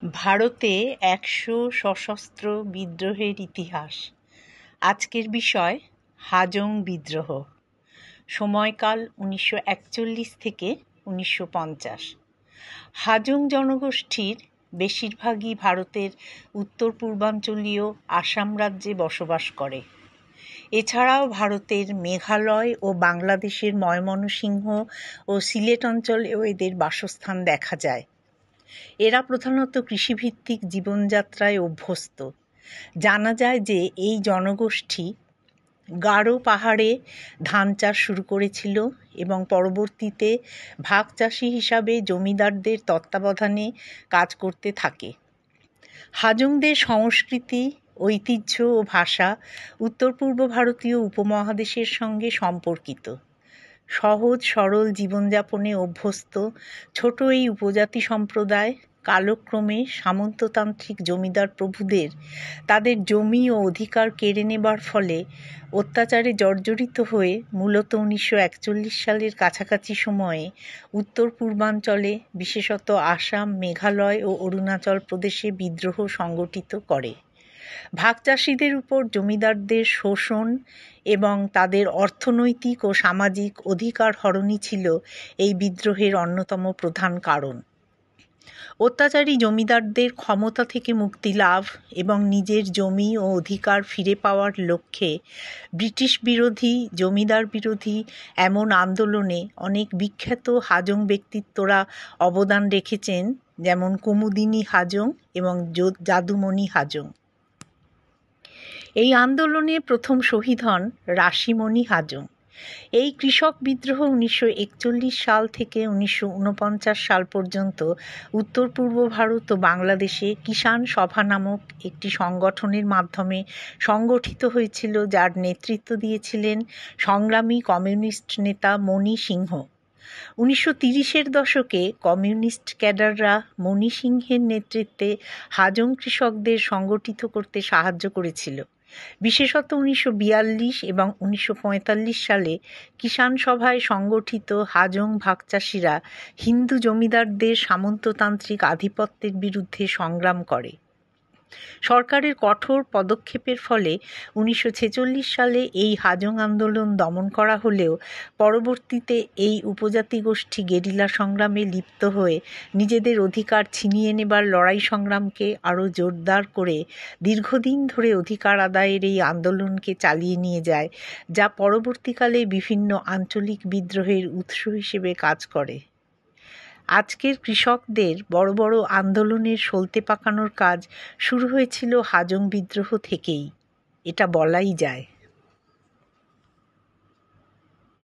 ভারতে ১০০ সশস্ত্র বিদ্রোহের ইতিহাস। আজকের বিষয় হাজং বিদ্রোহ। সময়কাল ১৯৪১ থেকে ১৯৫০। হাজং জনগোষ্ঠীর বেশিরভাগই ভারতের উত্তর পূর্বাঞ্চলীয় আসাম রাজ্যে বসবাস করে। এছাড়াও ভারতের মেঘালয় ও বাংলাদেশের ময়মনসিংহ ও সিলেট অঞ্চলেও এদের বাসস্থান দেখা যায়। এরা প্রধানত কৃষিভিত্তিক জীবনযাত্রায় অভ্যস্ত। জানা যায় যে এই জনগোষ্ঠী গারো পাহাড়ে ধান চাষ শুরু করেছিল এবং পরবর্তীতে ভাগ চাষি হিসাবে জমিদারদের তত্ত্বাবধানে কাজ করতে থাকে। হাজংদের সংস্কৃতি, ঐতিহ্য ও ভাষা উত্তর পূর্ব ভারতীয় উপমহাদেশের সঙ্গে সম্পর্কিত। সহজ সরল জীবনযাপনে অভ্যস্ত ছোট এই উপজাতি সম্প্রদায় কালক্রমে সামন্ততান্ত্রিক জমিদার প্রভুদের তাদের জমি ও অধিকার কেড়ে নেবার ফলে অত্যাচারে জর্জরিত হয়ে মূলত ১৯৪১ সালের কাছাকাছি সময়ে উত্তর পূর্বাঞ্চলে, বিশেষত আসাম, মেঘালয় ও অরুণাচল প্রদেশে বিদ্রোহ সংগঠিত করে। ভাগচাষীদের উপর জমিদারদের শোষণ এবং তাদের অর্থনৈতিক ও সামাজিক অধিকার হরণই ছিল এই বিদ্রোহের অন্যতম প্রধান কারণ। অত্যাচারী জমিদারদের ক্ষমতা থেকে মুক্তি লাভ এবং নিজের জমি ও অধিকার ফিরে পাওয়ার লক্ষ্যে ব্রিটিশ বিরোধী, জমিদার বিরোধী এমন আন্দোলনে অনেক বিখ্যাত হাজং ব্যক্তিত্বরা অবদান রেখেছেন, যেমন কুমুদিনী হাজং এবং যাদুমণি হাজং। এই আন্দোলনে প্রথম শহীদ হন রাশিমণি হাজং। এই কৃষক বিদ্রোহ ১৯৪১ সাল থেকে ১৯৪৯ সাল পর্যন্ত উত্তর পূর্ব ভারত ও বাংলাদেশে কিষাণ সভা নামক একটি সংগঠনের মাধ্যমে সংগঠিত হয়েছিল, যার নেতৃত্ব দিয়েছিলেন সংগ্রামী কমিউনিস্ট নেতা মণি সিংহ। ১৯৩০-এর দশকে কমিউনিস্ট ক্যাডাররা মণি সিংহের নেতৃত্বে হাজং কৃষকদের সংগঠিত করতে সাহায্য করেছিল। বিশেষত ১৯৪২ এবং ১৯৪৫ সালে কিষাণ সভায় সংগঠিত হাজং ভাগচাষীরা হিন্দু জমিদারদের সামন্ততান্ত্রিক আধিপত্যের বিরুদ্ধে সংগ্রাম করে। সরকারের কঠোর পদক্ষেপের ফলে ১৯৪৬ সালে এই হাজং আন্দোলন দমন করা হলেও পরবর্তীতে এই উপজাতি গোষ্ঠী গেরিলা সংগ্রামে লিপ্ত হয়ে নিজেদের অধিকার ছিনিয়ে নেবার লড়াই সংগ্রামকে আরও জোরদার করে দীর্ঘদিন ধরে অধিকার আদায়ের এই আন্দোলনকে চালিয়ে নিয়ে যায়, যা পরবর্তীকালে বিভিন্ন আঞ্চলিক বিদ্রোহের উৎস হিসেবে কাজ করে। আজকের কৃষকদের বড় বড় আন্দোলনের সলতে পাকানোর কাজ শুরু হয়েছিল হাজং বিদ্রোহ থেকেই, এটা বলাই যায়।